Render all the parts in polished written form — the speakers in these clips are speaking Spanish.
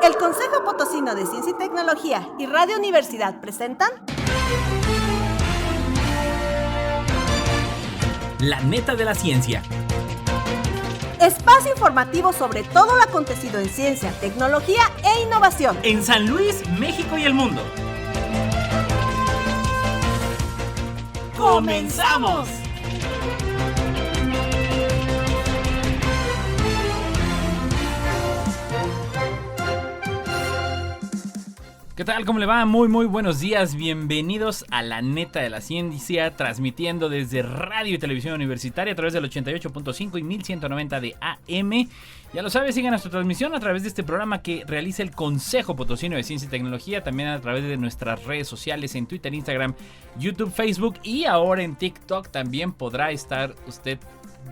El Consejo Potosino de Ciencia y Tecnología y Radio Universidad presentan La Neta de la Ciencia. Espacio informativo sobre todo lo acontecido en ciencia, tecnología e innovación En San Luis, México y el mundo. ¡Comenzamos! ¿Qué tal? ¿Cómo le va? Muy buenos días. Bienvenidos a La Neta de la Ciencia, transmitiendo desde Radio y Televisión Universitaria a través del 88.5 y 1190 de AM. Ya lo sabes, sigan nuestra transmisión a través de este programa que realiza el Consejo Potosino de Ciencia y Tecnología, también a través de nuestras redes sociales en Twitter, Instagram, YouTube, Facebook y ahora en TikTok. También podrá estar usted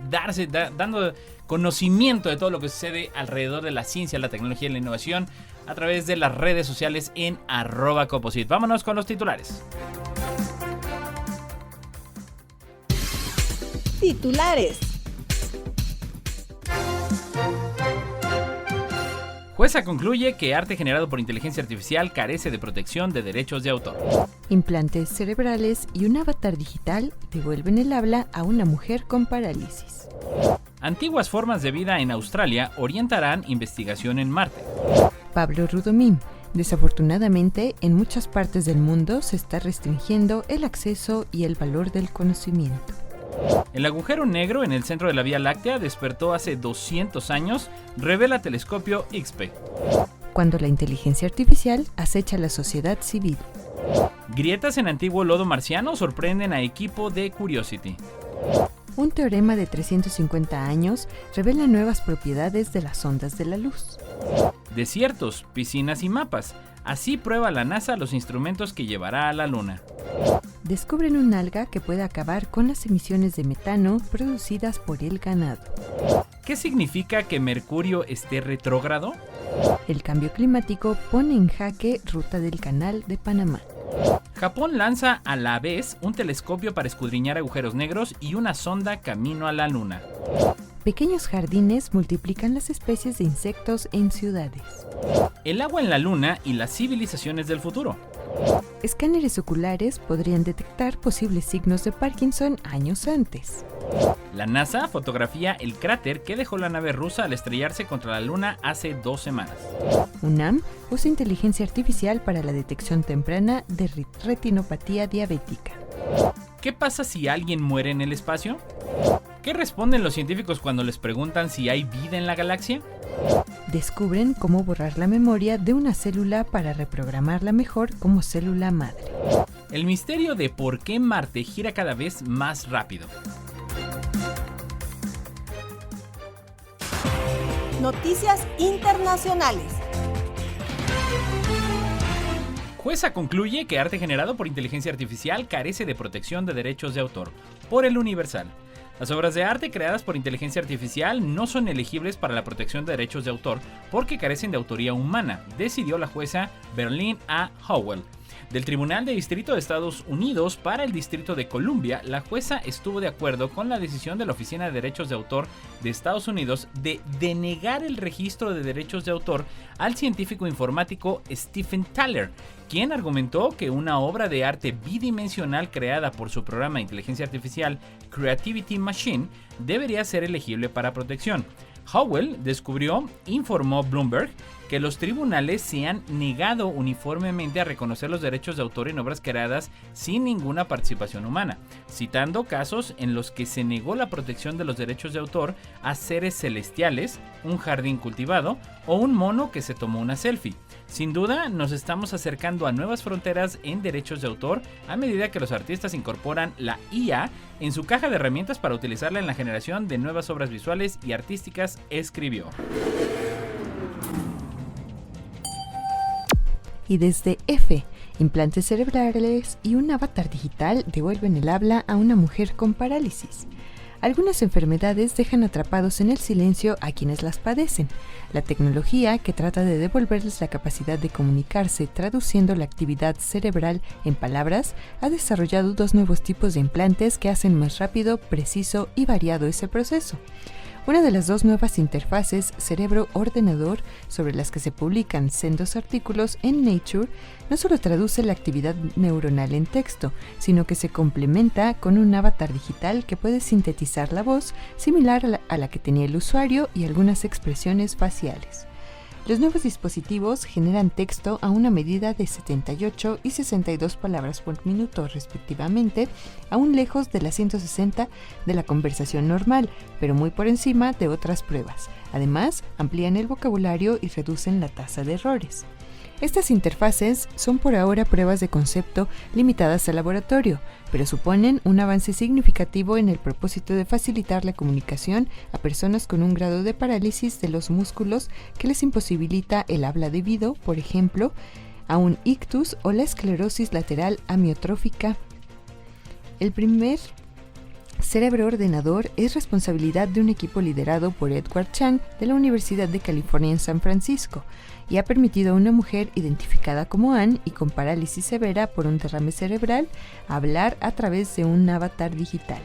dando conocimiento de todo lo que sucede alrededor de la ciencia, la tecnología y la innovación a través de las redes sociales en @Coposit. Vámonos con los titulares. Titulares. Jueza concluye que arte generado por inteligencia artificial carece de protección de derechos de autor. Implantes cerebrales y un avatar digital devuelven el habla a una mujer con parálisis. Antiguas formas de vida en Australia orientarán investigación en Marte. Pablo Rudomín. Desafortunadamente, en muchas partes del mundo se está restringiendo el acceso y el valor del conocimiento. El agujero negro en el centro de la Vía Láctea despertó hace 200 años, revela telescopio XP. Cuando la inteligencia artificial acecha a la sociedad civil. Grietas en antiguo lodo marciano sorprenden a equipo de Curiosity. Un teorema de 350 años revela nuevas propiedades de las ondas de la luz. Desiertos, piscinas y mapas. Así prueba la NASA los instrumentos que llevará a la Luna. Descubren un alga que puede acabar con las emisiones de metano producidas por el ganado. ¿Qué significa que Mercurio esté retrógrado? El cambio climático pone en jaque ruta del Canal de Panamá. Japón lanza a la vez un telescopio para escudriñar agujeros negros y una sonda camino a la Luna. Pequeños jardines multiplican las especies de insectos en ciudades. El agua en la Luna y las civilizaciones del futuro. Escáneres oculares podrían detectar posibles signos de Parkinson años antes. La NASA fotografía el cráter que dejó la nave rusa al estrellarse contra la Luna hace 2 semanas. UNAM usa inteligencia artificial para la detección temprana de retinopatía diabética. ¿Qué pasa si alguien muere en el espacio? ¿Qué responden los científicos cuando les preguntan si hay vida en la galaxia? Descubren cómo borrar la memoria de una célula para reprogramarla mejor como célula madre. El misterio de por qué Marte gira cada vez más rápido. Noticias internacionales. Jueza concluye que arte generado por inteligencia artificial carece de protección de derechos de autor. Por el Universal. Las obras de arte creadas por inteligencia artificial no son elegibles para la protección de derechos de autor porque carecen de autoría humana, decidió la jueza Berlin A. Howell. Del Tribunal de Distrito de Estados Unidos para el Distrito de Columbia, la jueza estuvo de acuerdo con la decisión de la Oficina de Derechos de Autor de Estados Unidos de denegar el registro de derechos de autor al científico informático Stephen Thaler, quien argumentó que una obra de arte bidimensional creada por su programa de inteligencia artificial Creativity Machine debería ser elegible para protección. Howell informó Bloomberg, que los tribunales se han negado uniformemente a reconocer los derechos de autor en obras creadas sin ninguna participación humana, citando casos en los que se negó la protección de los derechos de autor a seres celestiales, un jardín cultivado o un mono que se tomó una selfie. Sin duda, nos estamos acercando a nuevas fronteras en derechos de autor a medida que los artistas incorporan la IA en su caja de herramientas para utilizarla en la generación de nuevas obras visuales y artísticas, escribió. Y desde F, implantes cerebrales y un avatar digital devuelven el habla a una mujer con parálisis. Algunas enfermedades dejan atrapados en el silencio a quienes las padecen. La tecnología, que trata de devolverles la capacidad de comunicarse traduciendo la actividad cerebral en palabras, ha desarrollado 2 nuevos tipos de implantes que hacen más rápido, preciso y variado ese proceso. Una de las dos nuevas interfaces cerebro-ordenador sobre las que se publican sendos artículos en Nature no solo traduce la actividad neuronal en texto, sino que se complementa con un avatar digital que puede sintetizar la voz similar a la que tenía el usuario y algunas expresiones faciales. Los nuevos dispositivos generan texto a una medida de 78 y 62 palabras por minuto respectivamente, aún lejos de las 160 de la conversación normal, pero muy por encima de otras pruebas. Además, amplían el vocabulario y reducen la tasa de errores. Estas interfaces son por ahora pruebas de concepto limitadas al laboratorio, pero suponen un avance significativo en el propósito de facilitar la comunicación a personas con un grado de parálisis de los músculos que les imposibilita el habla debido, por ejemplo, a un ictus o la esclerosis lateral amiotrófica. El primer cerebro-ordenador es responsabilidad de un equipo liderado por Edward Chang de la Universidad de California en San Francisco y ha permitido a una mujer identificada como Anne y con parálisis severa por un derrame cerebral hablar a través de un avatar digital.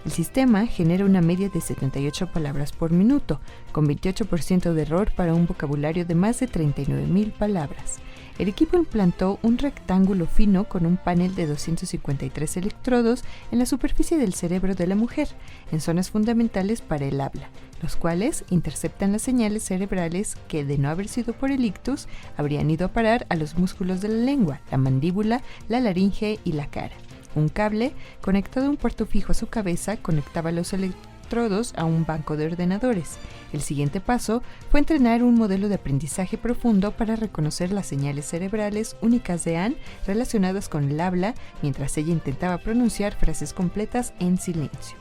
El sistema genera una media de 78 palabras por minuto, con 28% de error para un vocabulario de más de 39,000 palabras. El equipo implantó un rectángulo fino con un panel de 253 electrodos en la superficie del cerebro de la mujer, en zonas fundamentales para el habla, los cuales interceptan las señales cerebrales que, de no haber sido por el ictus, habrían ido a parar a los músculos de la lengua, la mandíbula, la laringe y la cara. Un cable, conectado a un puerto fijo a su cabeza, conectaba los electrodos a un banco de ordenadores. El siguiente paso fue entrenar un modelo de aprendizaje profundo para reconocer las señales cerebrales únicas de Anne relacionadas con el habla mientras ella intentaba pronunciar frases completas en silencio.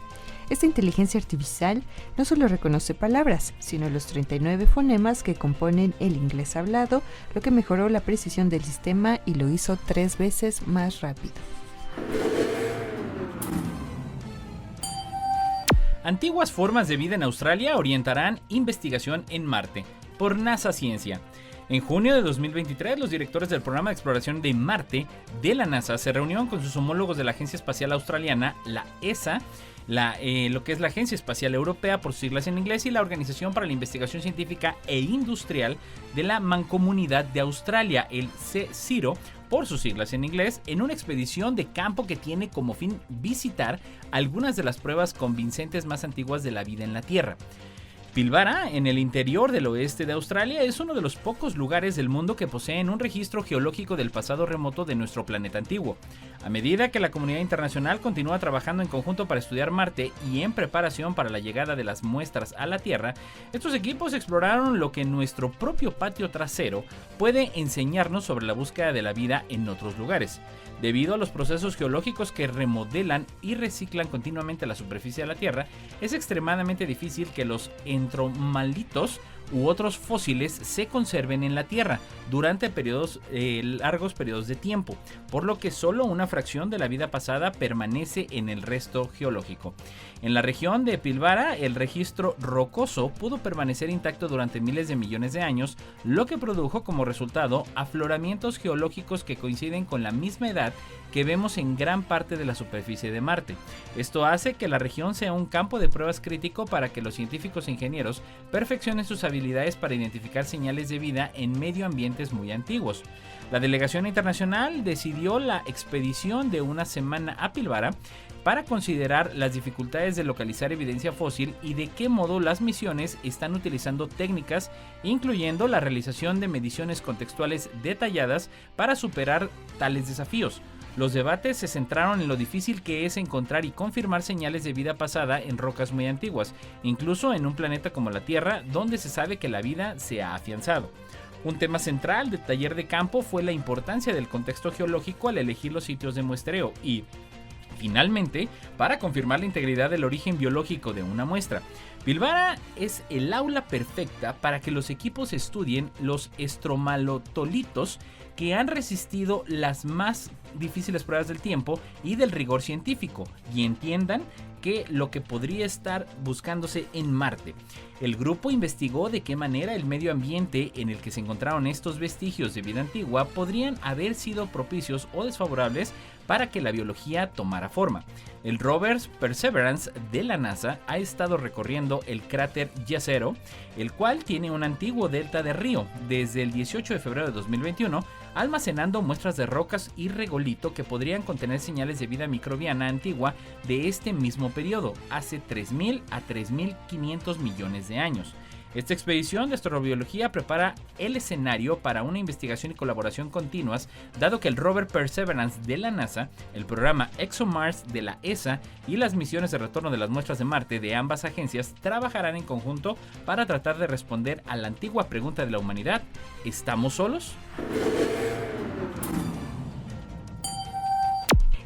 Esta inteligencia artificial no solo reconoce palabras, sino los 39 fonemas que componen el inglés hablado, lo que mejoró la precisión del sistema y lo hizo 3 veces más rápido. Antiguas formas de vida en Australia orientarán investigación en Marte, por NASA Ciencia. En junio de 2023, los directores del programa de exploración de Marte de la NASA se reunieron con sus homólogos de la Agencia Espacial Australiana, la ESA, lo que es la Agencia Espacial Europea por sus siglas en inglés, y la Organización para la Investigación Científica e Industrial de la Mancomunidad de Australia, el CSIRO, por sus siglas en inglés, en una expedición de campo que tiene como fin visitar algunas de las pruebas convincentes más antiguas de la vida en la Tierra. Pilbara, en el interior del oeste de Australia, es uno de los pocos lugares del mundo que poseen un registro geológico del pasado remoto de nuestro planeta antiguo. A medida que la comunidad internacional continúa trabajando en conjunto para estudiar Marte y en preparación para la llegada de las muestras a la Tierra, estos equipos exploraron lo que nuestro propio patio trasero puede enseñarnos sobre la búsqueda de la vida en otros lugares. Debido a los procesos geológicos que remodelan y reciclan continuamente la superficie de la Tierra, es extremadamente difícil que los entromalitos u otros fósiles se conserven en la Tierra durante largos periodos de tiempo, por lo que solo una fracción de la vida pasada permanece en el resto geológico. En la región de Pilbara, el registro rocoso pudo permanecer intacto durante miles de millones de años, lo que produjo como resultado afloramientos geológicos que coinciden con la misma edad que vemos en gran parte de la superficie de Marte. Esto hace que la región sea un campo de pruebas crítico para que los científicos e ingenieros perfeccionen sus habilidades para identificar señales de vida en medio ambientes muy antiguos. La delegación internacional decidió la expedición de una semana a Pilbara para considerar las dificultades de localizar evidencia fósil y de qué modo las misiones están utilizando técnicas, incluyendo la realización de mediciones contextuales detalladas para superar tales desafíos. Los debates se centraron en lo difícil que es encontrar y confirmar señales de vida pasada en rocas muy antiguas, incluso en un planeta como la Tierra, donde se sabe que la vida se ha afianzado. Un tema central del taller de campo fue la importancia del contexto geológico al elegir los sitios de muestreo y, finalmente, para confirmar la integridad del origen biológico de una muestra. Pilbara es el aula perfecta para que los equipos estudien los estromalotolitos que han resistido las más difíciles pruebas del tiempo y del rigor científico y entiendan lo que podría estar buscándose en Marte. El grupo investigó de qué manera el medio ambiente en el que se encontraron estos vestigios de vida antigua podrían haber sido propicios o desfavorables para que la biología tomara forma. El rover Perseverance de la NASA ha estado recorriendo el cráter Jezero, el cual tiene un antiguo delta de río, desde el 18 de febrero de 2021, almacenando muestras de rocas y regolito que podrían contener señales de vida microbiana antigua de este mismo periodo, hace 3.000 a 3.500 millones de años. Esta expedición de astrobiología prepara el escenario para una investigación y colaboración continuas, dado que el rover Perseverance de la NASA, el programa ExoMars de la ESA y las misiones de retorno de las muestras de Marte de ambas agencias trabajarán en conjunto para tratar de responder a la antigua pregunta de la humanidad: ¿estamos solos?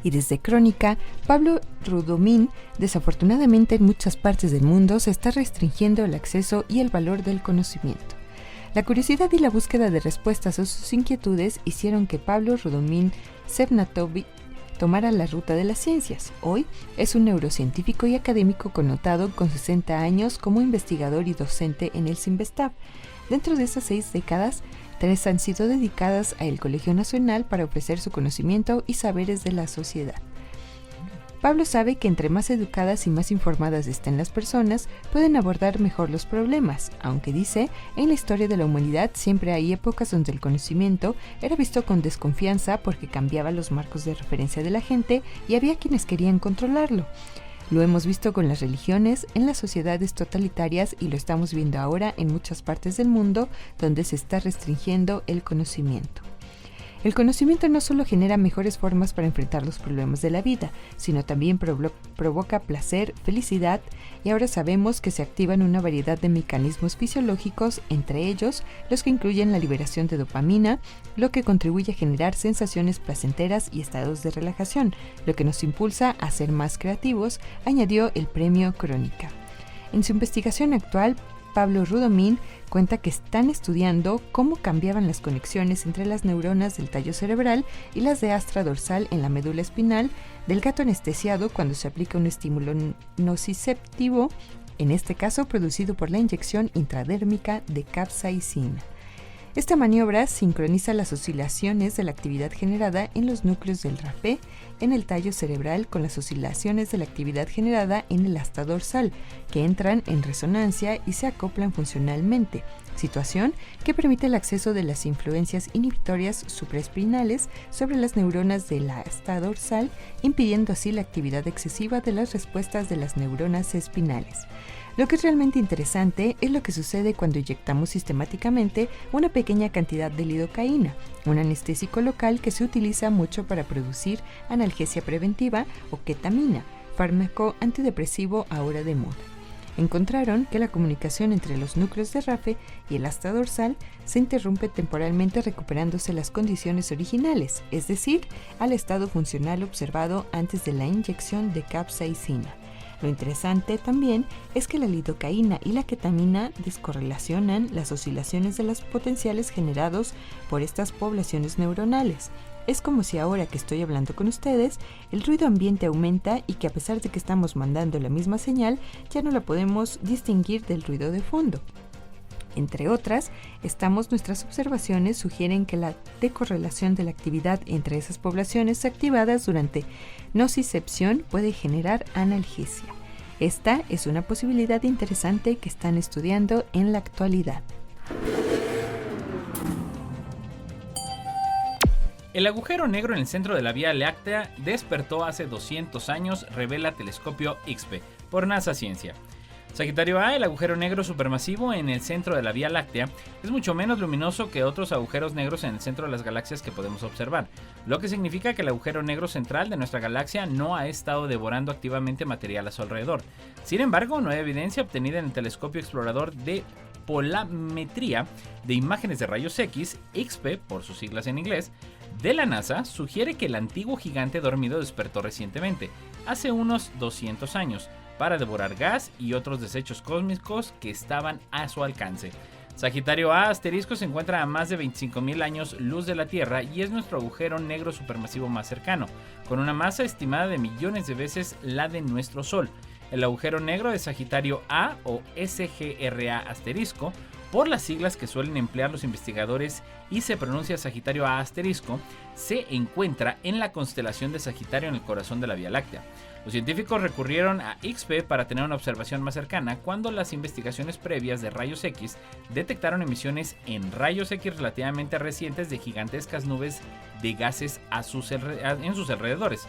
Y desde Crónica, Pablo Rudomín, desafortunadamente en muchas partes del mundo se está restringiendo el acceso y el valor del conocimiento. La curiosidad y la búsqueda de respuestas a sus inquietudes hicieron que Pablo Rudomín Sevnatovic tomara la ruta de las ciencias. Hoy es un neurocientífico y académico connotado con 60 años como investigador y docente en el CIMBESTAB. Dentro de esas 6 décadas, 3 han sido dedicadas al Colegio Nacional para ofrecer su conocimiento y saberes de la sociedad. Pablo sabe que entre más educadas y más informadas estén las personas, pueden abordar mejor los problemas, aunque dice, en la historia de la humanidad siempre hay épocas donde el conocimiento era visto con desconfianza porque cambiaba los marcos de referencia de la gente y había quienes querían controlarlo. Lo hemos visto con las religiones, en las sociedades totalitarias y lo estamos viendo ahora en muchas partes del mundo donde se está restringiendo el conocimiento. El conocimiento no solo genera mejores formas para enfrentar los problemas de la vida, sino también provoca placer, felicidad, y ahora sabemos que se activan una variedad de mecanismos fisiológicos, entre ellos los que incluyen la liberación de dopamina, lo que contribuye a generar sensaciones placenteras y estados de relajación, lo que nos impulsa a ser más creativos, añadió el premio Crónica. En su investigación actual, Pablo Rudomín cuenta que están estudiando cómo cambiaban las conexiones entre las neuronas del tallo cerebral y las de astra dorsal en la médula espinal del gato anestesiado cuando se aplica un estímulo nociceptivo, en este caso producido por la inyección intradérmica de capsaicina. Esta maniobra sincroniza las oscilaciones de la actividad generada en los núcleos del rapé en el tallo cerebral con las oscilaciones de la actividad generada en el asta dorsal, que entran en resonancia y se acoplan funcionalmente, situación que permite el acceso de las influencias inhibitorias supraespinales sobre las neuronas de la asta dorsal, impidiendo así la actividad excesiva de las respuestas de las neuronas espinales. Lo que es realmente interesante es lo que sucede cuando inyectamos sistemáticamente una pequeña cantidad de lidocaína, un anestésico local que se utiliza mucho para producir analgesia preventiva, o ketamina, fármaco antidepresivo ahora de moda. Encontraron que la comunicación entre los núcleos de RAFE y el asta dorsal se interrumpe temporalmente recuperándose las condiciones originales, es decir, al estado funcional observado antes de la inyección de capsaicina. Lo interesante también es que la lidocaína y la ketamina descorrelacionan las oscilaciones de los potenciales generados por estas poblaciones neuronales. Es como si ahora que estoy hablando con ustedes, el ruido ambiente aumenta y que a pesar de que estamos mandando la misma señal, ya no la podemos distinguir del ruido de fondo. Entre otras, nuestras observaciones sugieren que la decorrelación de la actividad entre esas poblaciones activadas durante nocicepción puede generar analgesia. Esta es una posibilidad interesante que están estudiando en la actualidad. El agujero negro en el centro de la Vía Láctea despertó hace 200 años, revela telescopio IXPE, por NASA Ciencia. Sagitario A, el agujero negro supermasivo en el centro de la Vía Láctea, es mucho menos luminoso que otros agujeros negros en el centro de las galaxias que podemos observar, lo que significa que el agujero negro central de nuestra galaxia no ha estado devorando activamente material a su alrededor. Sin embargo, no hay evidencia obtenida en el telescopio explorador de polametría de imágenes de rayos X, IXPE por sus siglas en inglés, de la NASA, sugiere que el antiguo gigante dormido despertó recientemente, hace unos 200 años, para devorar gas y otros desechos cósmicos que estaban a su alcance. Sagitario A asterisco se encuentra a más de 25.000 años luz de la Tierra y es nuestro agujero negro supermasivo más cercano, con una masa estimada de millones de veces la de nuestro Sol. El agujero negro de Sagitario A o SGRA asterisco por las siglas que suelen emplear los investigadores y se pronuncia Sagitario A asterisco, se encuentra en la constelación de Sagitario en el corazón de la Vía Láctea. Los científicos recurrieron a XP para tener una observación más cercana cuando las investigaciones previas de rayos X detectaron emisiones en rayos X relativamente recientes de gigantescas nubes de gases en sus alrededores.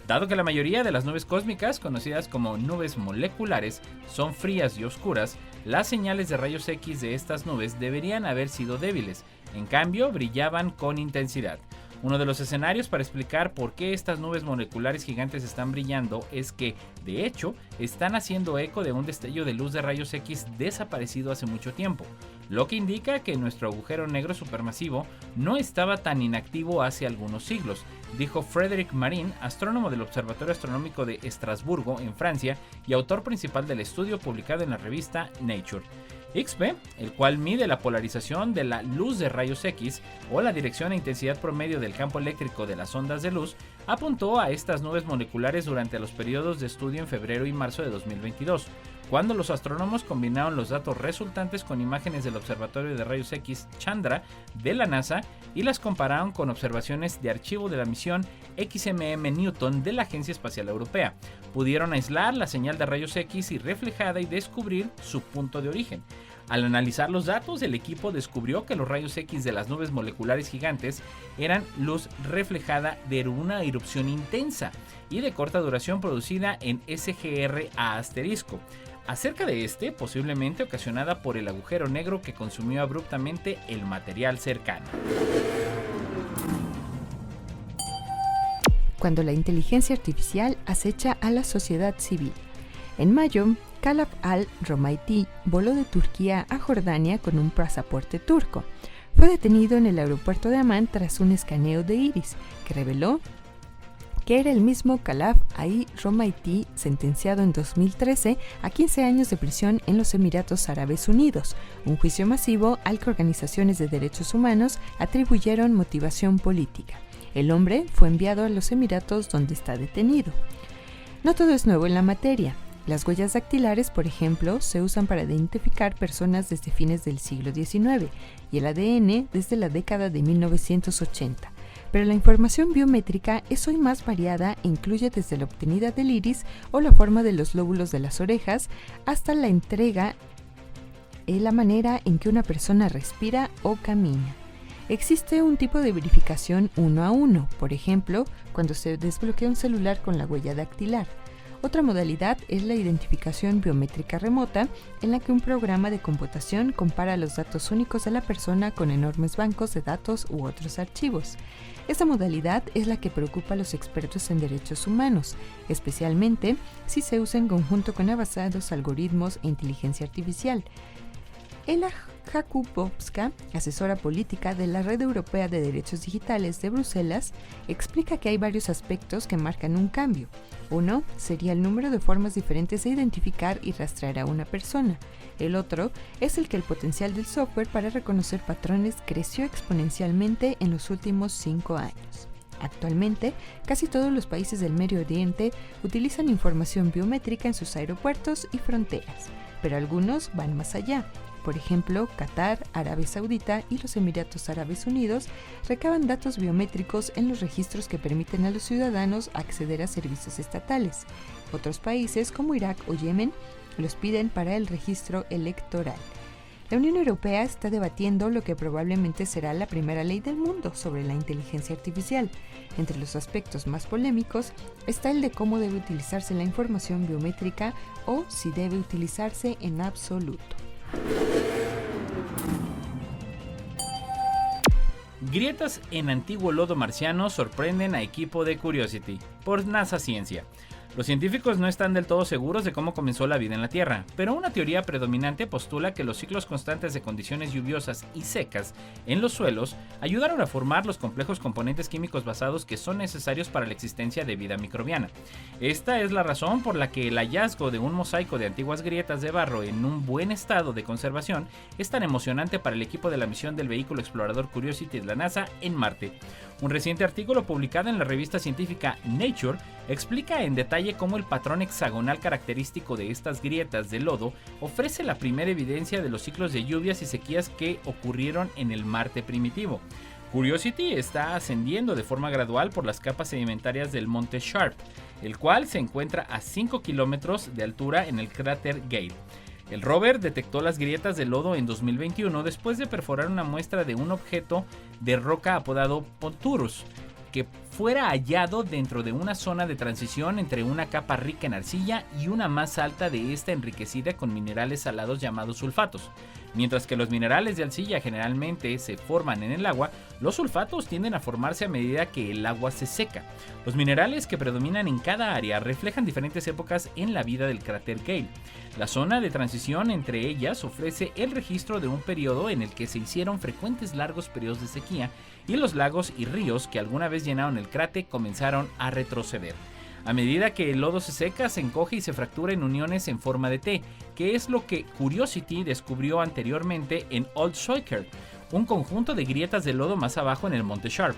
Dado que la mayoría de las nubes cósmicas, conocidas como nubes moleculares, son frías y oscuras, las señales de rayos X de estas nubes deberían haber sido débiles, en cambio brillaban con intensidad. Uno de los escenarios para explicar por qué estas nubes moleculares gigantes están brillando es que, de hecho, están haciendo eco de un destello de luz de rayos X desaparecido hace mucho tiempo, lo que indica que nuestro agujero negro supermasivo no estaba tan inactivo hace algunos siglos, dijo Frédéric Marin, astrónomo del Observatorio Astronómico de Estrasburgo, en Francia, y autor principal del estudio publicado en la revista Nature. XP, el cual mide la polarización de la luz de rayos X o la dirección e intensidad promedio del campo eléctrico de las ondas de luz, apuntó a estas nubes moleculares durante los periodos de estudio en febrero y marzo de 2022, cuando los astrónomos combinaron los datos resultantes con imágenes del Observatorio de Rayos X Chandra de la NASA y las compararon con observaciones de archivo de la misión XMM Newton de la Agencia Espacial Europea. Pudieron aislar la señal de rayos X y reflejada y descubrir su punto de origen. Al analizar los datos, el equipo descubrió que los rayos X de las nubes moleculares gigantes eran luz reflejada de una erupción intensa y de corta duración producida en SGR A asterisco. Acerca de posiblemente ocasionada por el agujero negro que consumió abruptamente el material cercano. Cuando la inteligencia artificial acecha a la sociedad civil. En mayo, Khalaf al-Romaiti voló de Turquía a Jordania con un pasaporte turco. Fue detenido en el aeropuerto de Amán tras un escaneo de iris que reveló que era el mismo Khalaf al-Romaiti sentenciado en 2013 a 15 años de prisión en los Emiratos Árabes Unidos, un juicio masivo al que organizaciones de derechos humanos atribuyeron motivación política. El hombre fue enviado a los Emiratos donde está detenido. No todo es nuevo en la materia. Las huellas dactilares, por ejemplo, se usan para identificar personas desde fines del siglo XIX y el ADN desde la década de 1980. Pero la información biométrica es hoy más variada e incluye desde la obtenida del iris o la forma de los lóbulos de las orejas hasta la entrega y la manera en que una persona respira o camina. Existe un tipo de verificación uno a uno, por ejemplo, cuando se desbloquea un celular con la huella dactilar. Otra modalidad es la identificación biométrica remota, en la que un programa de computación compara los datos únicos de la persona con enormes bancos de datos u otros archivos. Esta modalidad es la que preocupa a los expertos en derechos humanos, especialmente si se usa en conjunto con avanzados algoritmos e inteligencia artificial. Ela Jakubowska, asesora política de la Red Europea de Derechos Digitales de Bruselas, explica que hay varios aspectos que marcan un cambio. Uno sería el número de formas diferentes de identificar y rastrear a una persona. El otro es el que el potencial del software para reconocer patrones creció exponencialmente en los últimos 5 años. Actualmente, casi todos los países del Medio Oriente utilizan información biométrica en sus aeropuertos y fronteras, pero algunos van más allá. Por ejemplo, Qatar, Arabia Saudita y los Emiratos Árabes Unidos recaban datos biométricos en los registros que permiten a los ciudadanos acceder a servicios estatales. Otros países, como Irak o Yemen, los piden para el registro electoral. La Unión Europea está debatiendo lo que probablemente será la primera ley del mundo sobre la inteligencia artificial. Entre los aspectos más polémicos está el de cómo debe utilizarse la información biométrica o si debe utilizarse en absoluto. Grietas en antiguo lodo marciano sorprenden a equipo de Curiosity, por NASA Ciencia. Los científicos no están del todo seguros de cómo comenzó la vida en la Tierra, pero una teoría predominante postula que los ciclos constantes de condiciones lluviosas y secas en los suelos ayudaron a formar los complejos componentes químicos basados que son necesarios para la existencia de vida microbiana. Esta es la razón por la que el hallazgo de un mosaico de antiguas grietas de barro en un buen estado de conservación es tan emocionante para el equipo de la misión del vehículo explorador Curiosity de la NASA en Marte. Un reciente artículo publicado en la revista científica Nature explica en detalle cómo el patrón hexagonal característico de estas grietas de lodo ofrece la primera evidencia de los ciclos de lluvias y sequías que ocurrieron en el Marte primitivo. Curiosity está ascendiendo de forma gradual por las capas sedimentarias del monte Sharp, el cual se encuentra a 5 kilómetros de altura en el cráter Gale. El rover detectó las grietas de lodo en 2021 después de perforar una muestra de un objeto de roca apodado Ponturus, que fuera hallado dentro de una zona de transición entre una capa rica en arcilla y una más alta de esta enriquecida con minerales salados llamados sulfatos. Mientras que los minerales de arcilla generalmente se forman en el agua, los sulfatos tienden a formarse a medida que el agua se seca. Los minerales que predominan en cada área reflejan diferentes épocas en la vida del cráter Gale. La zona de transición entre ellas ofrece el registro de un periodo en el que se hicieron frecuentes largos periodos de sequía y los lagos y ríos que alguna vez llenaron el cráter comenzaron a retroceder. A medida que el lodo se seca, se encoge y se fractura en uniones en forma de T, que es lo que Curiosity descubrió anteriormente en Old Soiker, un conjunto de grietas de lodo más abajo en el monte Sharp.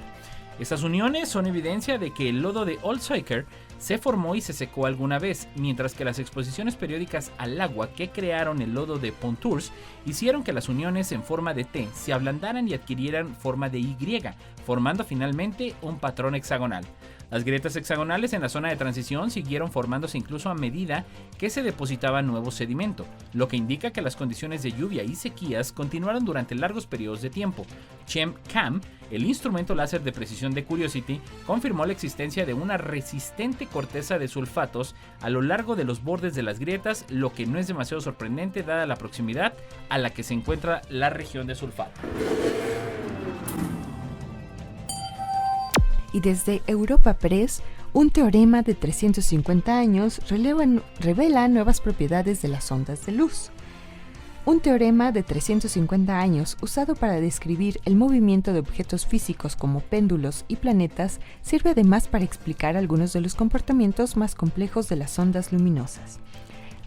Estas uniones son evidencia de que el lodo de Old Soiker se formó y se secó alguna vez, mientras que las exposiciones periódicas al agua que crearon el lodo de Pontours hicieron que las uniones en forma de T se ablandaran y adquirieran forma de Y, formando finalmente un patrón hexagonal. Las grietas hexagonales en la zona de transición siguieron formándose incluso a medida que se depositaba nuevo sedimento, lo que indica que las condiciones de lluvia y sequías continuaron durante largos periodos de tiempo. ChemCam, el instrumento láser de precisión de Curiosity, confirmó la existencia de una resistente corteza de sulfatos a lo largo de los bordes de las grietas, lo que no es demasiado sorprendente dada la proximidad a la que se encuentra la región de sulfato. Y desde Europa Press, un teorema de 350 años revela nuevas propiedades de las ondas de luz. Un teorema de 350 años usado para describir el movimiento de objetos físicos como péndulos y planetas sirve además para explicar algunos de los comportamientos más complejos de las ondas luminosas.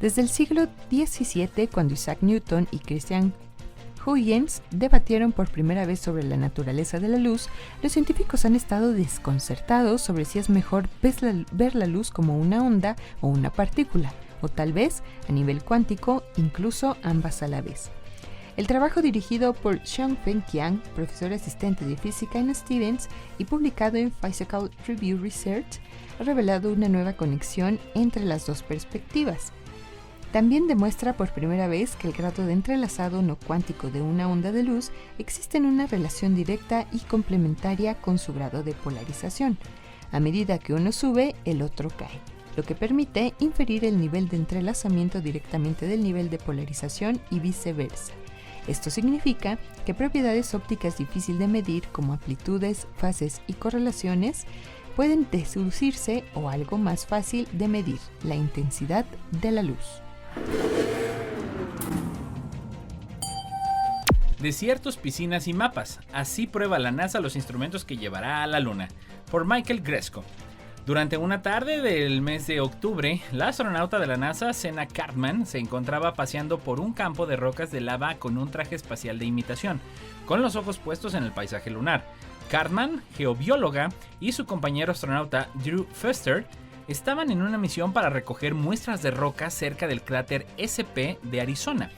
Desde el siglo XVII, cuando Isaac Newton y Christian Huygens debatieron por primera vez sobre la naturaleza de la luz, los científicos han estado desconcertados sobre si es mejor ver la luz como una onda o una partícula, o tal vez, a nivel cuántico, incluso ambas a la vez. El trabajo dirigido por Xiangfeng Qiang, profesor asistente de física en Stevens y publicado en Physical Review Research, ha revelado una nueva conexión entre las dos perspectivas. También demuestra por primera vez que el grado de entrelazado no cuántico de una onda de luz existe en una relación directa y complementaria con su grado de polarización. A medida que uno sube, el otro cae, lo que permite inferir el nivel de entrelazamiento directamente del nivel de polarización y viceversa. Esto significa que propiedades ópticas difíciles de medir, como amplitudes, fases y correlaciones, pueden deducirse, o algo más fácil de medir, la intensidad de la luz. Desiertos, piscinas y mapas. Así prueba la NASA los instrumentos que llevará a la Luna. Por Michael Gresko. Durante una tarde del mes de octubre, la astronauta de la NASA, Senna Cartman, se encontraba paseando por un campo de rocas de lava con un traje espacial de imitación, con los ojos puestos en el paisaje lunar. Cartman, geobióloga, y su compañero astronauta Drew Foster estaban en una misión para recoger muestras de roca cerca del cráter SP de Arizona,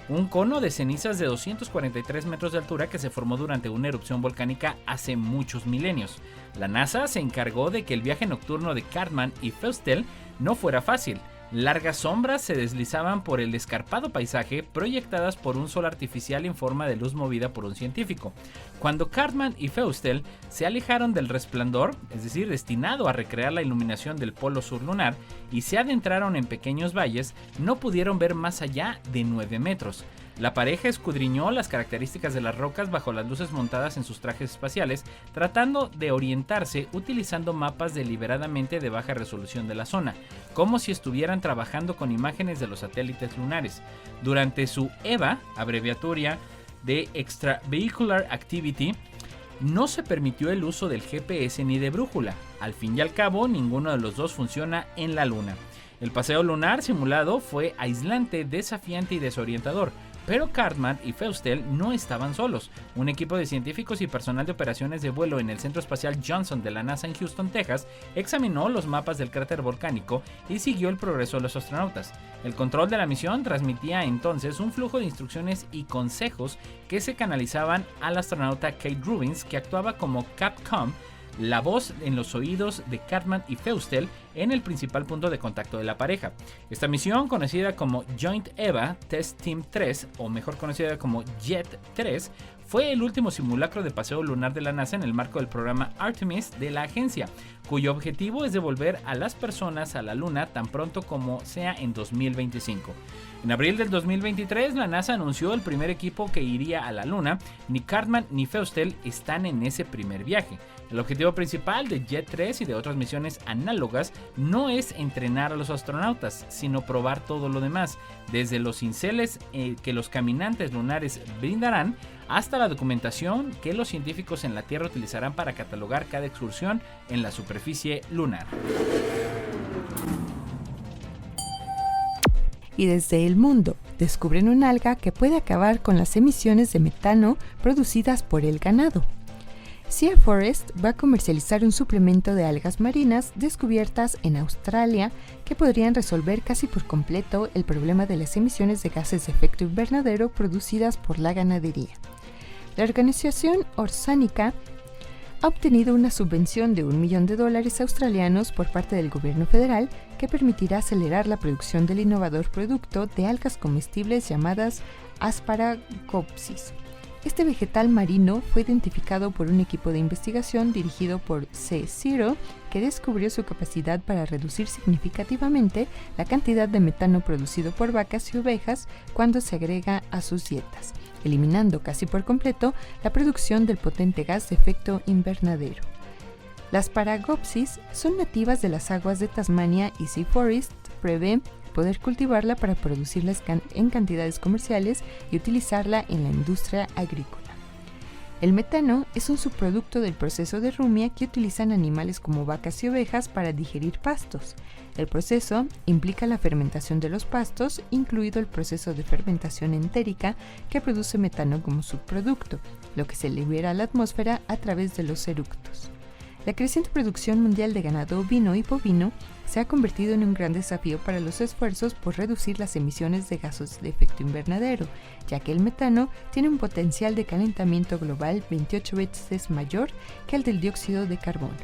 un cono de cenizas de 243 metros de altura que se formó durante una erupción volcánica hace muchos milenios. La NASA se encargó de que el viaje nocturno de Cartman y Foster no fuera fácil. Largas sombras se deslizaban por el escarpado paisaje, proyectadas por un sol artificial en forma de luz movida por un científico. Cuando Cartman y Foster se alejaron del resplandor, es decir, destinado a recrear la iluminación del polo sur lunar, y se adentraron en pequeños valles, no pudieron ver más allá de 9 metros. La pareja escudriñó las características de las rocas bajo las luces montadas en sus trajes espaciales, tratando de orientarse utilizando mapas deliberadamente de baja resolución de la zona, como si estuvieran trabajando con imágenes de los satélites lunares. Durante su EVA, abreviatura de Extravehicular Activity, no se permitió el uso del GPS ni de brújula. Al fin y al cabo, ninguno de los dos funciona en la Luna. El paseo lunar simulado fue aislante, desafiante y desorientador. Pero Cartman y Feustel no estaban solos. Un equipo de científicos y personal de operaciones de vuelo en el Centro Espacial Johnson de la NASA en Houston, Texas, examinó los mapas del cráter volcánico y siguió el progreso de los astronautas. El control de la misión transmitía entonces un flujo de instrucciones y consejos que se canalizaban al astronauta Kate Rubins, que actuaba como Capcom, la voz en los oídos de Cartman y Feustel en el principal punto de contacto de la pareja. Esta misión, conocida como Joint EVA Test Team 3, o mejor conocida como JET 3, fue el último simulacro de paseo lunar de la NASA en el marco del programa Artemis de la agencia, cuyo objetivo es devolver a las personas a la Luna tan pronto como sea en 2025. En abril del 2023, la NASA anunció el primer equipo que iría a la Luna. Ni Cartman ni Feustel están en ese primer viaje. El objetivo principal de JET 3 y de otras misiones análogas no es entrenar a los astronautas, sino probar todo lo demás, desde los cinceles que los caminantes lunares brindarán hasta la documentación que los científicos en la Tierra utilizarán para catalogar cada excursión en la superficie lunar. Y desde el mundo, descubren un alga que puede acabar con las emisiones de metano producidas por el ganado. Sea Forest va a comercializar un suplemento de algas marinas descubiertas en Australia que podrían resolver casi por completo el problema de las emisiones de gases de efecto invernadero producidas por la ganadería. La organización Orsánica ha obtenido una subvención de $1 millón australianos por parte del gobierno federal que permitirá acelerar la producción del innovador producto de algas comestibles llamadas Asparagopsis. Este vegetal marino fue identificado por un equipo de investigación dirigido por C0 que descubrió su capacidad para reducir significativamente la cantidad de metano producido por vacas y ovejas cuando se agrega a sus dietas, eliminando casi por completo la producción del potente gas de efecto invernadero. Las Paragopsis son nativas de las aguas de Tasmania y Sea Forest prevé poder cultivarla para producirla en cantidades comerciales y utilizarla en la industria agrícola. El metano es un subproducto del proceso de rumia que utilizan animales como vacas y ovejas para digerir pastos. El proceso implica la fermentación de los pastos, incluido el proceso de fermentación entérica que produce metano como subproducto, lo que se libera a la atmósfera a través de los eructos. La creciente producción mundial de ganado ovino y bovino se ha convertido en un gran desafío para los esfuerzos por reducir las emisiones de gases de efecto invernadero, ya que el metano tiene un potencial de calentamiento global 28 veces mayor que el del dióxido de carbono.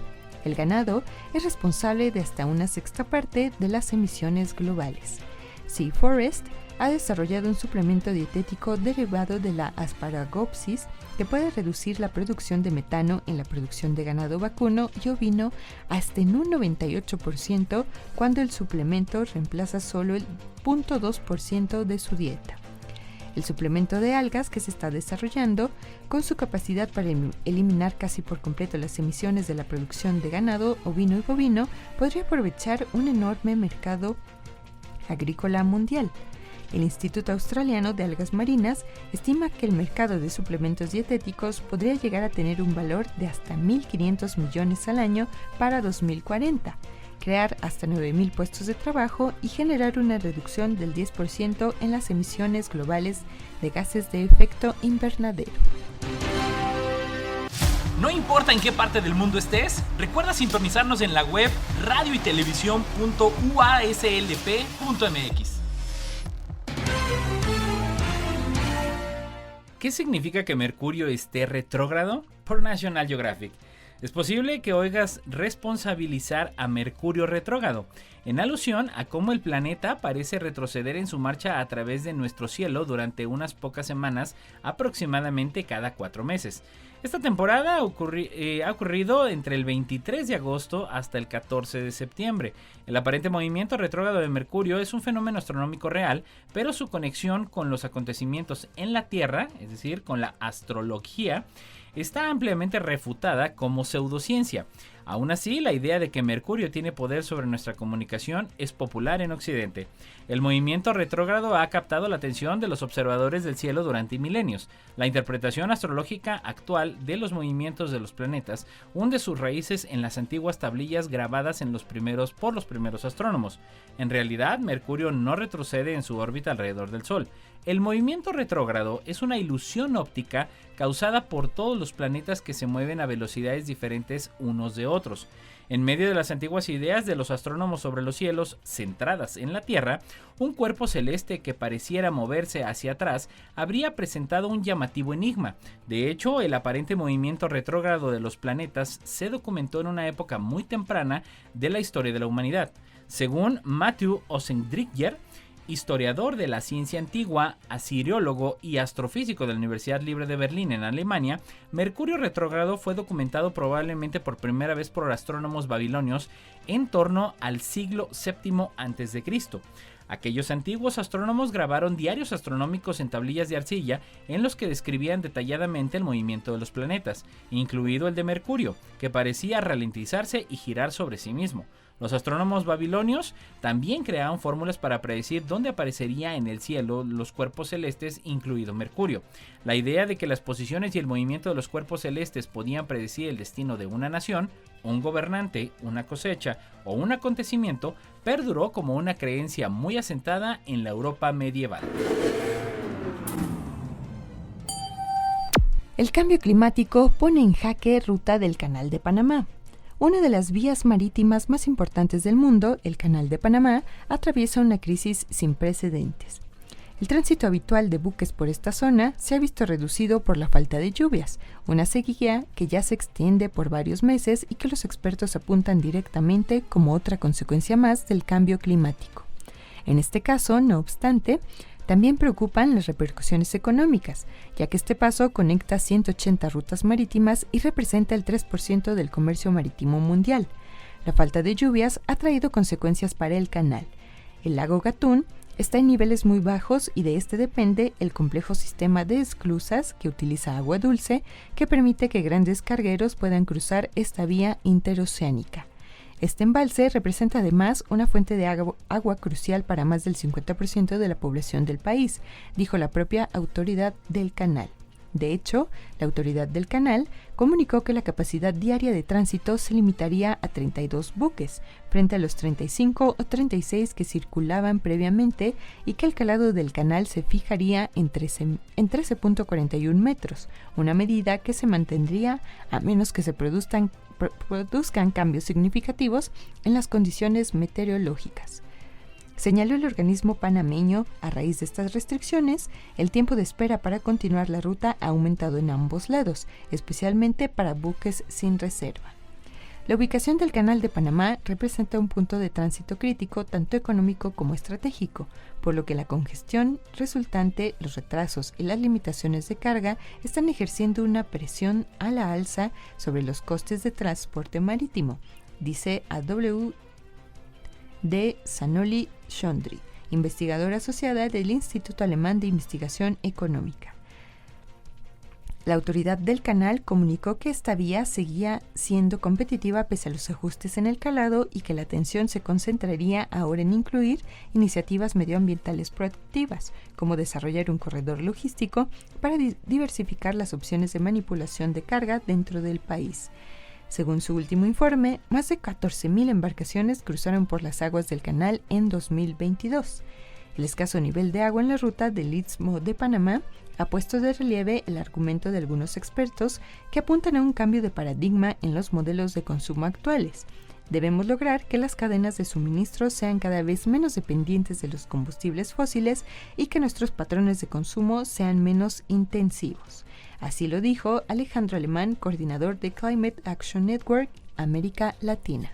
El ganado es responsable de hasta una sexta parte de las emisiones globales. Sea Forest ha desarrollado un suplemento dietético derivado de la Asparagopsis que puede reducir la producción de metano en la producción de ganado vacuno y ovino hasta en un 98% cuando el suplemento reemplaza solo el 0.2% de su dieta. El suplemento de algas que se está desarrollando, con su capacidad para eliminar casi por completo las emisiones de la producción de ganado ovino y bovino, podría aprovechar un enorme mercado agrícola mundial. El Instituto Australiano de Algas Marinas estima que el mercado de suplementos dietéticos podría llegar a tener un valor de hasta 1.500 millones al año para 2040, crear hasta 9.000 puestos de trabajo y generar una reducción del 10% en las emisiones globales de gases de efecto invernadero. No importa en qué parte del mundo estés, recuerda sintonizarnos en la web radioytelevisión.uaslp.mx. ¿Qué significa que Mercurio esté retrógrado? Por National Geographic. Es posible que oigas responsabilizar a Mercurio retrógrado, en alusión a cómo el planeta parece retroceder en su marcha a través de nuestro cielo durante unas pocas semanas, aproximadamente cada 4 meses. Esta temporada ha ocurrido entre el 23 de agosto hasta el 14 de septiembre. El aparente movimiento retrógrado de Mercurio es un fenómeno astronómico real, pero su conexión con los acontecimientos en la Tierra, es decir, con la astrología, está ampliamente refutada como pseudociencia. Aún así, la idea de que Mercurio tiene poder sobre nuestra comunicación es popular en Occidente. El movimiento retrógrado ha captado la atención de los observadores del cielo durante milenios. La interpretación astrológica actual de los movimientos de los planetas hunde sus raíces en las antiguas tablillas grabadas por los primeros astrónomos. En realidad, Mercurio no retrocede en su órbita alrededor del Sol. El movimiento retrógrado es una ilusión óptica causada por todos los planetas que se mueven a velocidades diferentes unos de otros. En medio de las antiguas ideas de los astrónomos sobre los cielos, centradas en la Tierra, un cuerpo celeste que pareciera moverse hacia atrás habría presentado un llamativo enigma. De hecho, el aparente movimiento retrógrado de los planetas se documentó en una época muy temprana de la historia de la humanidad. Según Matthew Ossendricker, historiador de la ciencia antigua, asiriólogo y astrofísico de la Universidad Libre de Berlín en Alemania, Mercurio retrógrado fue documentado probablemente por primera vez por astrónomos babilonios en torno al siglo VII a.C. Aquellos antiguos astrónomos grabaron diarios astronómicos en tablillas de arcilla en los que describían detalladamente el movimiento de los planetas, incluido el de Mercurio, que parecía ralentizarse y girar sobre sí mismo. Los astrónomos babilonios también creaban fórmulas para predecir dónde aparecería en el cielo los cuerpos celestes, incluido Mercurio. La idea de que las posiciones y el movimiento de los cuerpos celestes podían predecir el destino de una nación, un gobernante, una cosecha o un acontecimiento perduró como una creencia muy asentada en la Europa medieval. El cambio climático pone en jaque ruta del Canal de Panamá. Una de las vías marítimas más importantes del mundo, el Canal de Panamá, atraviesa una crisis sin precedentes. El tránsito habitual de buques por esta zona se ha visto reducido por la falta de lluvias, una sequía que ya se extiende por varios meses y que los expertos apuntan directamente como otra consecuencia más del cambio climático. En este caso, no obstante, también preocupan las repercusiones económicas, ya que este paso conecta 180 rutas marítimas y representa el 3% del comercio marítimo mundial. La falta de lluvias ha traído consecuencias para el canal. El lago Gatún está en niveles muy bajos y de este depende el complejo sistema de esclusas que utiliza agua dulce que permite que grandes cargueros puedan cruzar esta vía interoceánica. Este embalse representa además una fuente de agua crucial para más del 50% de la población del país, dijo la propia autoridad del canal. De hecho, la autoridad del canal comunicó que la capacidad diaria de tránsito se limitaría a 32 buques, frente a los 35 o 36 que circulaban previamente, y que el calado del canal se fijaría en 13.41 metros, una medida que se mantendría a menos que se produzcan cambios significativos en las condiciones meteorológicas. Señaló el organismo panameño, a raíz de estas restricciones, el tiempo de espera para continuar la ruta ha aumentado en ambos lados, especialmente para buques sin reserva. La ubicación del Canal de Panamá representa un punto de tránsito crítico tanto económico como estratégico, por lo que la congestión resultante, los retrasos y las limitaciones de carga están ejerciendo una presión a la alza sobre los costes de transporte marítimo, dice a W. de Sanoli Chondri, investigadora asociada del Instituto Alemán de Investigación Económica. La autoridad del canal comunicó que esta vía seguía siendo competitiva pese a los ajustes en el calado y que la atención se concentraría ahora en incluir iniciativas medioambientales proactivas, como desarrollar un corredor logístico para diversificar las opciones de manipulación de carga dentro del país. Según su último informe, más de 14.000 embarcaciones cruzaron por las aguas del canal en 2022. El escaso nivel de agua en la ruta del Istmo de Panamá ha puesto de relieve el argumento de algunos expertos que apuntan a un cambio de paradigma en los modelos de consumo actuales. Debemos lograr que las cadenas de suministro sean cada vez menos dependientes de los combustibles fósiles y que nuestros patrones de consumo sean menos intensivos. Así lo dijo Alejandro Alemán, coordinador de Climate Action Network América Latina.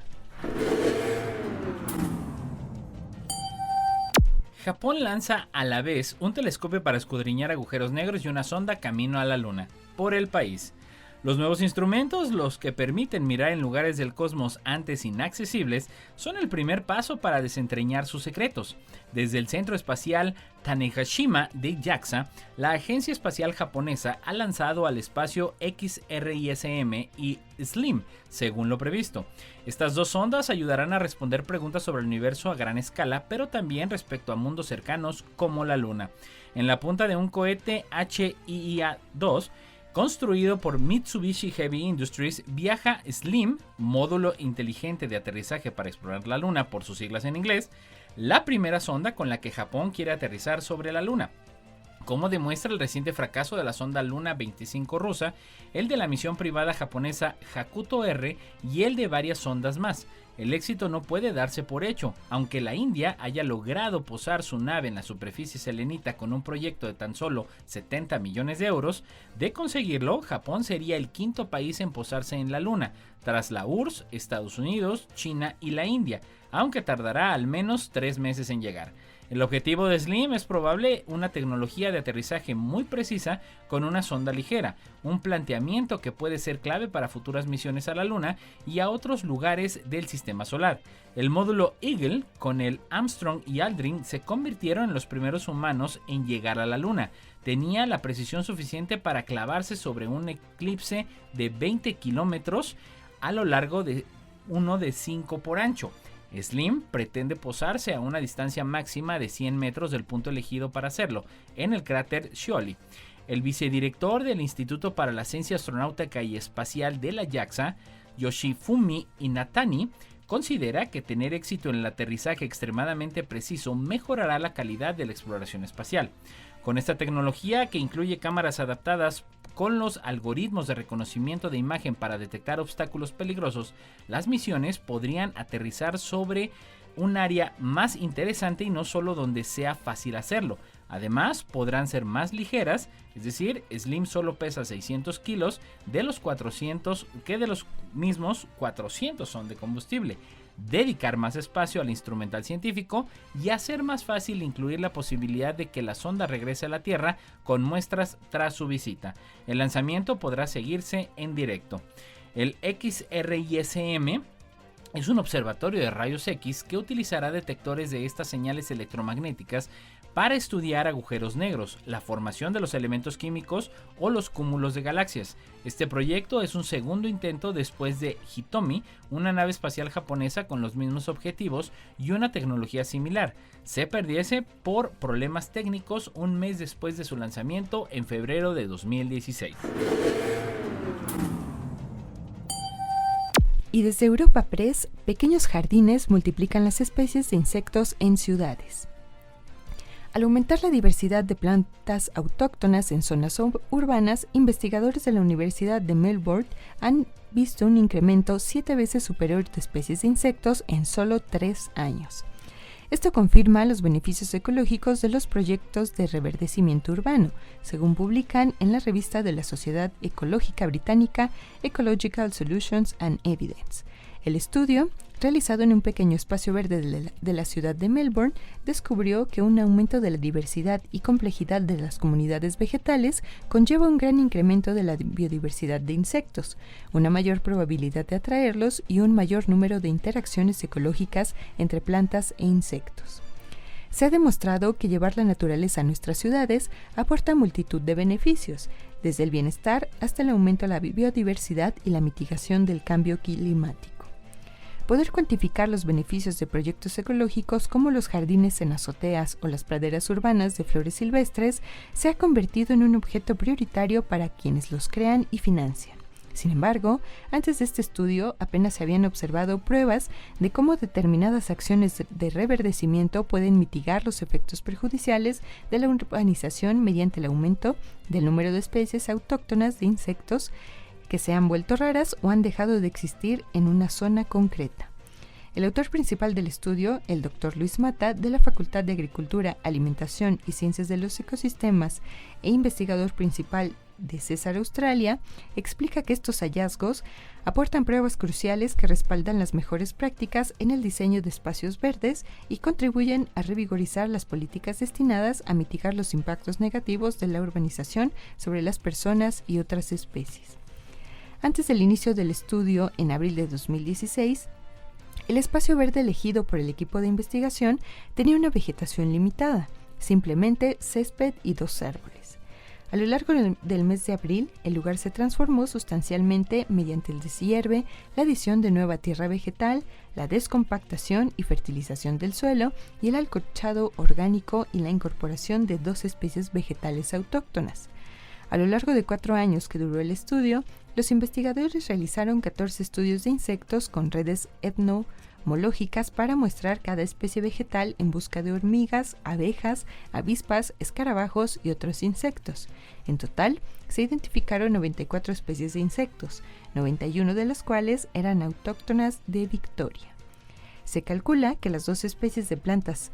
Japón lanza a la vez un telescopio para escudriñar agujeros negros y una sonda camino a la Luna, por el país. Los nuevos instrumentos, los que permiten mirar en lugares del cosmos antes inaccesibles, son el primer paso para desentrañar sus secretos. Desde el Centro Espacial Tanegashima de JAXA, la agencia espacial japonesa ha lanzado al espacio XRISM y SLIM, según lo previsto. Estas dos sondas ayudarán a responder preguntas sobre el universo a gran escala, pero también respecto a mundos cercanos como la Luna. En la punta de un cohete HIIA-2, construido por Mitsubishi Heavy Industries, viaja SLIM, módulo inteligente de aterrizaje para explorar la Luna por sus siglas en inglés, la primera sonda con la que Japón quiere aterrizar sobre la Luna. Como demuestra el reciente fracaso de la sonda Luna 25 rusa, el de la misión privada japonesa Hakuto R y el de varias sondas más. El éxito no puede darse por hecho, aunque la India haya logrado posar su nave en la superficie selenita con un proyecto de tan solo 70 millones de euros. De conseguirlo, Japón sería el quinto país en posarse en la Luna, tras la URSS, Estados Unidos, China y la India, aunque tardará al menos 3 meses en llegar. El objetivo de SLIM es probable una tecnología de aterrizaje muy precisa con una sonda ligera, un planteamiento que puede ser clave para futuras misiones a la Luna y a otros lugares del sistema solar. El módulo Eagle, con el Armstrong y Aldrin, se convirtieron en los primeros humanos en llegar a la Luna. Tenía la precisión suficiente para clavarse sobre un eclipse de 20 kilómetros a lo largo de uno de 5 por ancho. SLIM pretende posarse a una distancia máxima de 100 metros del punto elegido para hacerlo, en el cráter Scioli. El vicedirector del Instituto para la Ciencia Astronáutica y Espacial de la JAXA, Yoshifumi Inatani, considera que tener éxito en el aterrizaje extremadamente preciso mejorará la calidad de la exploración espacial. Con esta tecnología, que incluye cámaras adaptadas con los algoritmos de reconocimiento de imagen para detectar obstáculos peligrosos, las misiones podrían aterrizar sobre un área más interesante y no solo donde sea fácil hacerlo. Además, podrán ser más ligeras, es decir, SLIM solo pesa 600 kilos de los 400, que de los mismos 400 son de combustible. Dedicar más espacio al instrumental científico y hacer más fácil incluir la posibilidad de que la sonda regrese a la Tierra con muestras tras su visita. El lanzamiento podrá seguirse en directo. El XRISM es un observatorio de rayos X que utilizará detectores de estas señales electromagnéticas para estudiar agujeros negros, la formación de los elementos químicos o los cúmulos de galaxias. Este proyecto es un segundo intento después de Hitomi, una nave espacial japonesa con los mismos objetivos y una tecnología similar. Se perdiese por problemas técnicos un mes después de su lanzamiento en febrero de 2016. Y desde Europa Press, pequeños jardines multiplican las especies de insectos en ciudades. Al aumentar la diversidad de plantas autóctonas en zonas urbanas, investigadores de la Universidad de Melbourne han visto un incremento 7 veces superior de especies de insectos en solo 3 años. Esto confirma los beneficios ecológicos de los proyectos de reverdecimiento urbano, según publican en la revista de la Sociedad Ecológica Británica Ecological Solutions and Evidence. El estudio, realizado en un pequeño espacio verde de la ciudad de Melbourne, descubrió que un aumento de la diversidad y complejidad de las comunidades vegetales conlleva un gran incremento de la biodiversidad de insectos, una mayor probabilidad de atraerlos y un mayor número de interacciones ecológicas entre plantas e insectos. Se ha demostrado que llevar la naturaleza a nuestras ciudades aporta multitud de beneficios, desde el bienestar hasta el aumento de la biodiversidad y la mitigación del cambio climático. Poder cuantificar los beneficios de proyectos ecológicos como los jardines en azoteas o las praderas urbanas de flores silvestres se ha convertido en un objeto prioritario para quienes los crean y financian. Sin embargo, antes de este estudio apenas se habían observado pruebas de cómo determinadas acciones de reverdecimiento pueden mitigar los efectos perjudiciales de la urbanización mediante el aumento del número de especies autóctonas de insectos que se han vuelto raras o han dejado de existir en una zona concreta. El autor principal del estudio, el Dr. Luis Mata, de la Facultad de Agricultura, Alimentación y Ciencias de los Ecosistemas e investigador principal de Cesar Australia, explica que estos hallazgos aportan pruebas cruciales que respaldan las mejores prácticas en el diseño de espacios verdes y contribuyen a revigorizar las políticas destinadas a mitigar los impactos negativos de la urbanización sobre las personas y otras especies. Antes del inicio del estudio, en abril de 2016, el espacio verde elegido por el equipo de investigación tenía una vegetación limitada, simplemente césped y 2 árboles. A lo largo del mes de abril, el lugar se transformó sustancialmente mediante el deshierve, la adición de nueva tierra vegetal, la descompactación y fertilización del suelo y el alcorchado orgánico y la incorporación de 2 especies vegetales autóctonas. A lo largo de 4 años que duró el estudio, los investigadores realizaron 14 estudios de insectos con redes etnomológicas para muestrar cada especie vegetal en busca de hormigas, abejas, avispas, escarabajos y otros insectos. En total, se identificaron 94 especies de insectos, 91 de las cuales eran autóctonas de Victoria. Se calcula que las 2 especies de plantas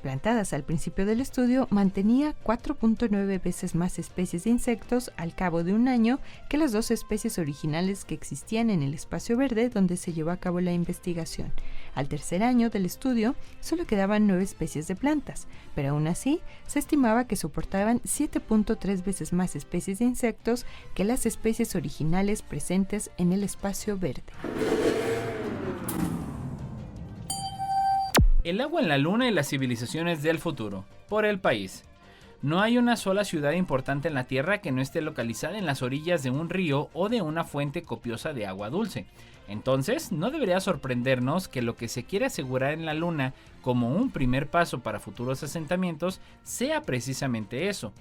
plantadas al principio del estudio mantenía 4.9 veces más especies de insectos al cabo de un año que las 2 especies originales que existían en el espacio verde donde se llevó a cabo la investigación. Al tercer año del estudio solo quedaban 9 especies de plantas, pero aún así se estimaba que soportaban 7.3 veces más especies de insectos que las especies originales presentes en el espacio verde. El agua en la Luna y las civilizaciones del futuro, por El País. No hay una sola ciudad importante en la Tierra que no esté localizada en las orillas de un río o de una fuente copiosa de agua dulce. Entonces, no debería sorprendernos que lo que se quiere asegurar en la Luna como un primer paso para futuros asentamientos sea precisamente eso.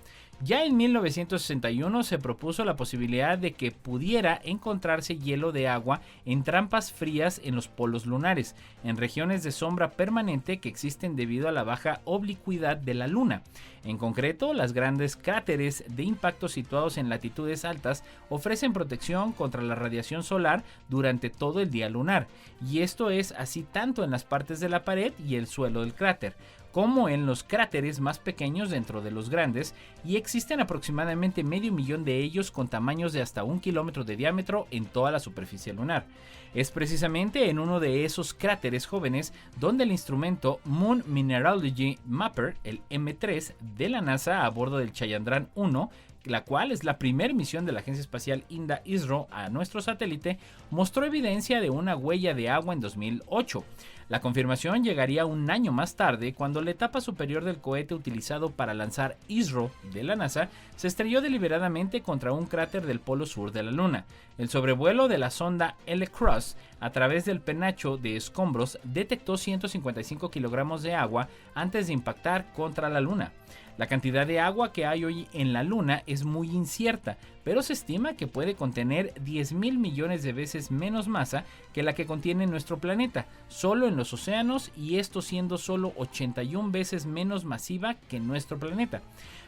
Ya en 1961 se propuso la posibilidad de que pudiera encontrarse hielo de agua en trampas frías en los polos lunares, en regiones de sombra permanente que existen debido a la baja oblicuidad de la Luna. En concreto, los grandes cráteres de impacto situados en latitudes altas ofrecen protección contra la radiación solar durante todo el día lunar, y esto es así tanto en las partes de la pared y el suelo del cráter, como en los cráteres más pequeños dentro de los grandes, y existen aproximadamente 500,000 de ellos con tamaños de hasta 1 kilómetro de diámetro en toda la superficie lunar. Es precisamente en uno de esos cráteres jóvenes donde el instrumento Moon Mineralogy Mapper, el M3 de la NASA a bordo del Chandrayaan-1, la cual es la primera misión de la Agencia Espacial India ISRO a nuestro satélite, mostró evidencia de una huella de agua en 2008. La confirmación llegaría un año más tarde, cuando la etapa superior del cohete utilizado para lanzar ISRO de la NASA se estrelló deliberadamente contra un cráter del polo sur de la Luna. El sobrevuelo de la sonda L-Cross a través del penacho de escombros detectó 155 kilogramos de agua antes de impactar contra la Luna. La cantidad de agua que hay hoy en la Luna es muy incierta, pero se estima que puede contener 10,000 millones de veces menos masa que la que contiene nuestro planeta, solo en los océanos, y esto siendo solo 81 veces menos masiva que nuestro planeta.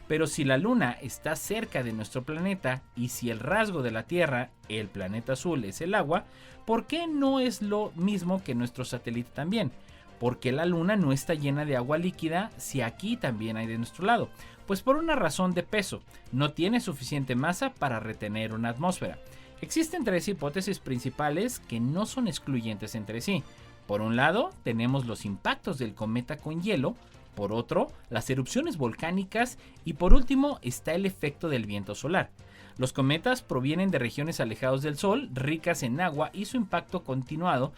Pero si la Luna está cerca de nuestro planeta y si el rasgo de la Tierra, el planeta azul, es el agua, ¿por qué no es lo mismo que nuestro satélite también? ¿Por qué la Luna no está llena de agua líquida si aquí también hay de nuestro lado? Pues por una razón de peso, no tiene suficiente masa para retener una atmósfera. Existen 3 hipótesis principales que no son excluyentes entre sí. Por un lado, tenemos los impactos del cometa con hielo, por otro, las erupciones volcánicas, y por último está el efecto del viento solar. Los cometas provienen de regiones alejadas del Sol, ricas en agua, y su impacto continuado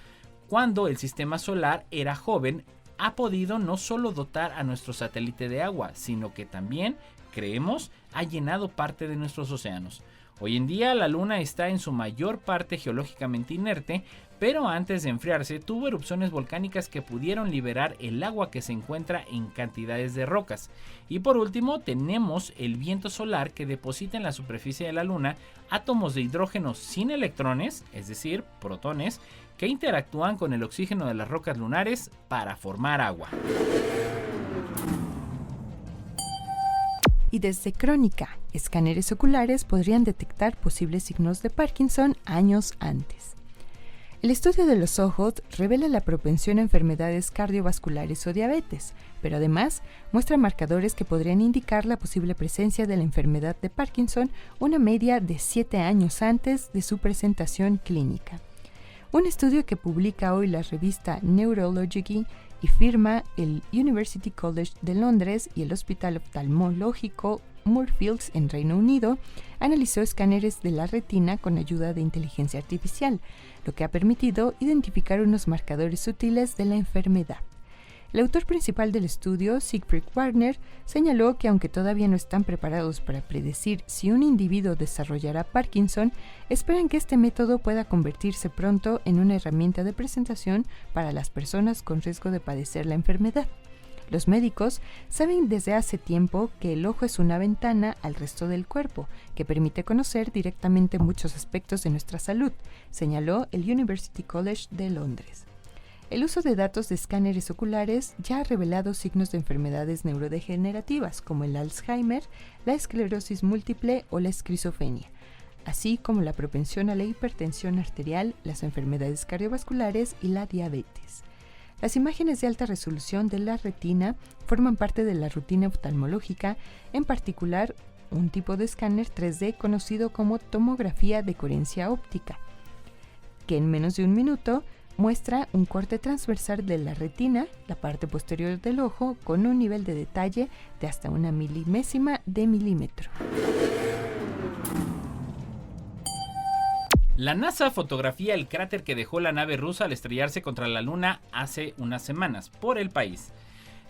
cuando el sistema solar era joven ha podido no solo dotar a nuestro satélite de agua, sino que también, creemos, ha llenado parte de nuestros océanos. Hoy en día la Luna está en su mayor parte geológicamente inerte, pero antes de enfriarse tuvo erupciones volcánicas que pudieron liberar el agua que se encuentra en cantidades de rocas. Y por último tenemos el viento solar que deposita en la superficie de la Luna átomos de hidrógeno sin electrones, es decir, protones, que interactúan con el oxígeno de las rocas lunares para formar agua. Y desde Crónica, escáneres oculares podrían detectar posibles signos de Parkinson años antes. El estudio de los ojos revela la propensión a enfermedades cardiovasculares o diabetes, pero además muestra marcadores que podrían indicar la posible presencia de la enfermedad de Parkinson una media de 7 años antes de su presentación clínica. Un estudio que publica hoy la revista Neurology y firma el University College de Londres y el Hospital Oftalmológico Moorfields en Reino Unido analizó escáneres de la retina con ayuda de inteligencia artificial, lo que ha permitido identificar unos marcadores sutiles de la enfermedad. El autor principal del estudio, Siegfried Warner, señaló que aunque todavía no están preparados para predecir si un individuo desarrollará Parkinson, esperan que este método pueda convertirse pronto en una herramienta de presentación para las personas con riesgo de padecer la enfermedad. Los médicos saben desde hace tiempo que el ojo es una ventana al resto del cuerpo, que permite conocer directamente muchos aspectos de nuestra salud, señaló el University College de Londres. El uso de datos de escáneres oculares ya ha revelado signos de enfermedades neurodegenerativas como el Alzheimer, la esclerosis múltiple o la esquizofrenia, así como la propensión a la hipertensión arterial, las enfermedades cardiovasculares y la diabetes. Las imágenes de alta resolución de la retina forman parte de la rutina oftalmológica, en particular un tipo de escáner 3D conocido como tomografía de coherencia óptica, que en menos de un minuto muestra un corte transversal de la retina, la parte posterior del ojo, con un nivel de detalle de hasta una milimésima de milímetro. La NASA fotografía el cráter que dejó la nave rusa al estrellarse contra la Luna hace unas semanas por el país.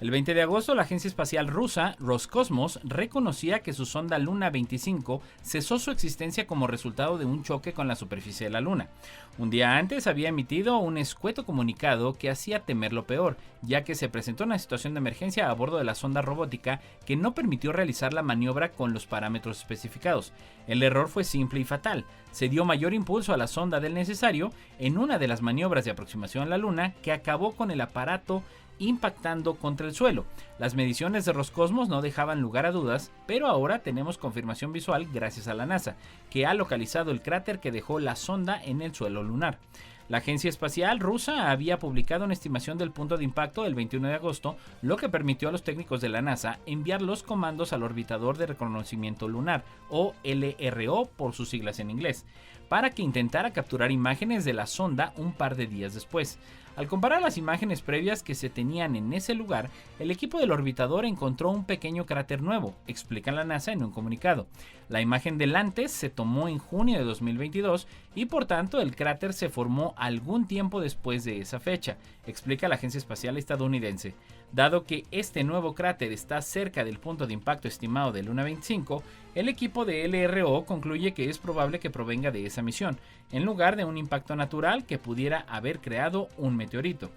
El 20 de agosto, la agencia espacial rusa Roscosmos reconocía que su sonda Luna 25 cesó su existencia como resultado de un choque con la superficie de la Luna. Un día antes había emitido un escueto comunicado que hacía temer lo peor, ya que se presentó una situación de emergencia a bordo de la sonda robótica que no permitió realizar la maniobra con los parámetros especificados. El error fue simple y fatal. Se dio mayor impulso a la sonda del necesario en una de las maniobras de aproximación a la Luna que acabó con el aparato impactando contra el suelo. Las mediciones de Roscosmos no dejaban lugar a dudas, pero ahora tenemos confirmación visual gracias a la NASA, que ha localizado el cráter que dejó la sonda en el suelo lunar. La agencia espacial rusa había publicado una estimación del punto de impacto el 21 de agosto, lo que permitió a los técnicos de la NASA enviar los comandos al orbitador de reconocimiento lunar, o LRO por sus siglas en inglés, para que intentara capturar imágenes de la sonda un par de días después. Al comparar las imágenes previas que se tenían en ese lugar, el equipo del orbitador encontró un pequeño cráter nuevo, explica la NASA en un comunicado. La imagen del antes se tomó en junio de 2022 y por tanto el cráter se formó algún tiempo después de esa fecha, explica la agencia espacial estadounidense. Dado que este nuevo cráter está cerca del punto de impacto estimado de Luna 25, el equipo de LRO concluye que es probable que provenga de esa misión, en lugar de un impacto natural que pudiera haber creado un meteorito.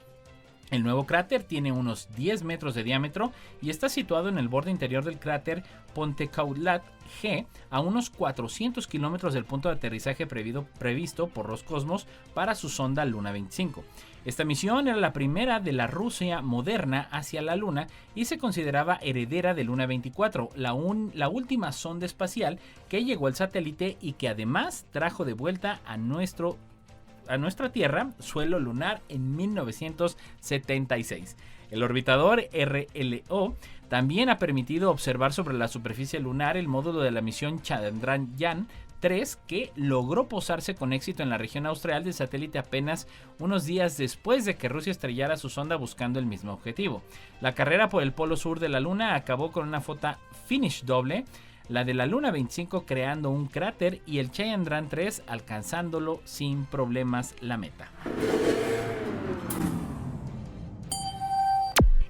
El nuevo cráter tiene unos 10 metros de diámetro y está situado en el borde interior del cráter Pontecaudlat G, a unos 400 kilómetros del punto de aterrizaje previsto por Roscosmos para su sonda Luna 25. Esta misión era la primera de la Rusia moderna hacia la Luna y se consideraba heredera de Luna 24, la última sonda espacial que llegó al satélite y que además trajo de vuelta a nuestra Tierra, suelo lunar, en 1976. El orbitador RLO también ha permitido observar sobre la superficie lunar el módulo de la misión Chandrayaan 3, que logró posarse con éxito en la región austral del satélite apenas unos días después de que Rusia estrellara su sonda buscando el mismo objetivo. La carrera por el polo sur de la Luna acabó con una foto finish doble, la de la Luna 25 creando un cráter y el Chandrayaan 3 alcanzándolo sin problemas la meta.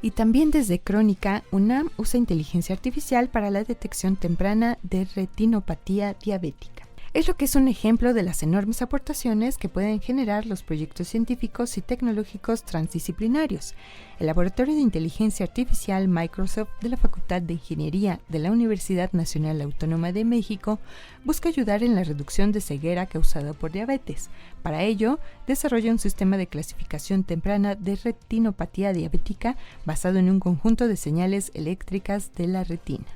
Y también desde Crónica, UNAM usa inteligencia artificial para la detección temprana de retinopatía diabética. Es lo que es un ejemplo de las enormes aportaciones que pueden generar los proyectos científicos y tecnológicos transdisciplinarios. El Laboratorio de Inteligencia Artificial Microsoft de la Facultad de Ingeniería de la Universidad Nacional Autónoma de México busca ayudar en la reducción de ceguera causada por diabetes. Para ello, desarrolla un sistema de clasificación temprana de retinopatía diabética basado en un conjunto de señales eléctricas de la retina.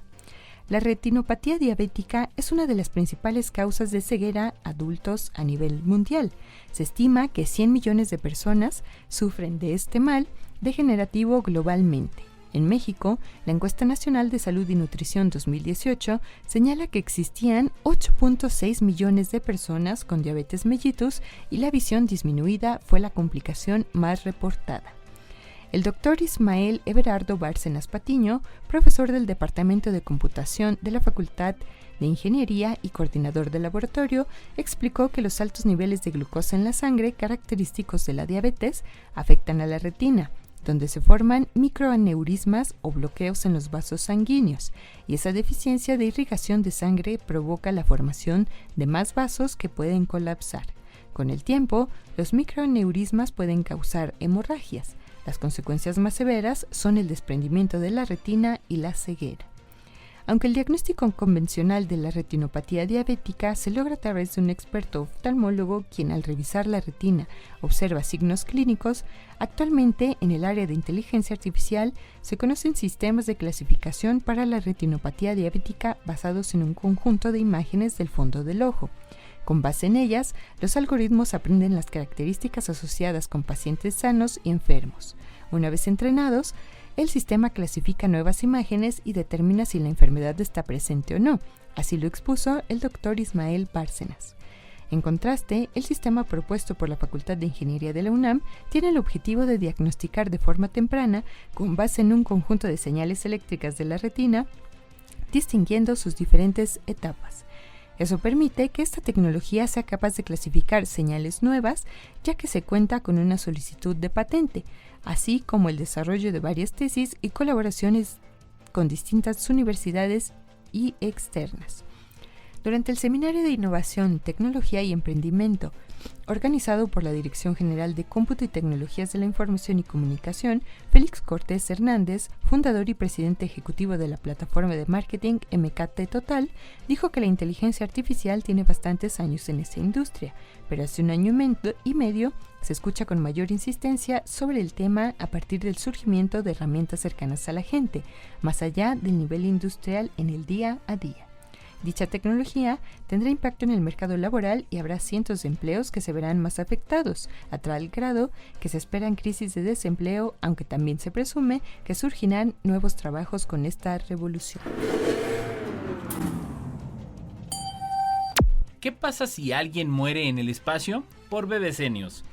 La retinopatía diabética es una de las principales causas de ceguera adultos a nivel mundial. Se estima que 100 millones de personas sufren de este mal degenerativo globalmente. En México, la Encuesta Nacional de Salud y Nutrición 2018 señala que existían 8.6 millones de personas con diabetes mellitus y la visión disminuida fue la complicación más reportada. El doctor Ismael Everardo Bárcenas Patiño, profesor del Departamento de Computación de la Facultad de Ingeniería y coordinador del laboratorio, explicó que los altos niveles de glucosa en la sangre, característicos de la diabetes, afectan a la retina, donde se forman microaneurismas o bloqueos en los vasos sanguíneos, y esa deficiencia de irrigación de sangre provoca la formación de más vasos que pueden colapsar. Con el tiempo, los microaneurismas pueden causar hemorragias. Las consecuencias más severas son el desprendimiento de la retina y la ceguera. Aunque el diagnóstico convencional de la retinopatía diabética se logra a través de un experto oftalmólogo quien al revisar la retina observa signos clínicos, actualmente en el área de inteligencia artificial se conocen sistemas de clasificación para la retinopatía diabética basados en un conjunto de imágenes del fondo del ojo. Con base en ellas, los algoritmos aprenden las características asociadas con pacientes sanos y enfermos. Una vez entrenados, el sistema clasifica nuevas imágenes y determina si la enfermedad está presente o no. Así lo expuso el doctor Ismael Bárcenas. En contraste, el sistema propuesto por la Facultad de Ingeniería de la UNAM tiene el objetivo de diagnosticar de forma temprana, con base en un conjunto de señales eléctricas de la retina, distinguiendo sus diferentes etapas. Eso permite que esta tecnología sea capaz de clasificar señales nuevas, ya que se cuenta con una solicitud de patente, así como el desarrollo de varias tesis y colaboraciones con distintas universidades y externas. Durante el Seminario de Innovación, Tecnología y Emprendimiento, organizado por la Dirección General de Cómputo y Tecnologías de la Información y Comunicación, Félix Cortés Hernández, fundador y presidente ejecutivo de la plataforma de marketing MKT Total, dijo que la inteligencia artificial tiene bastantes años en esa industria, pero hace un año y medio se escucha con mayor insistencia sobre el tema a partir del surgimiento de herramientas cercanas a la gente, más allá del nivel industrial en el día a día. Dicha tecnología tendrá impacto en el mercado laboral y habrá cientos de empleos que se verán más afectados, a tal grado que se esperan crisis de desempleo, aunque también se presume que surgirán nuevos trabajos con esta revolución. ¿Qué pasa si alguien muere en el espacio? Por BBC News.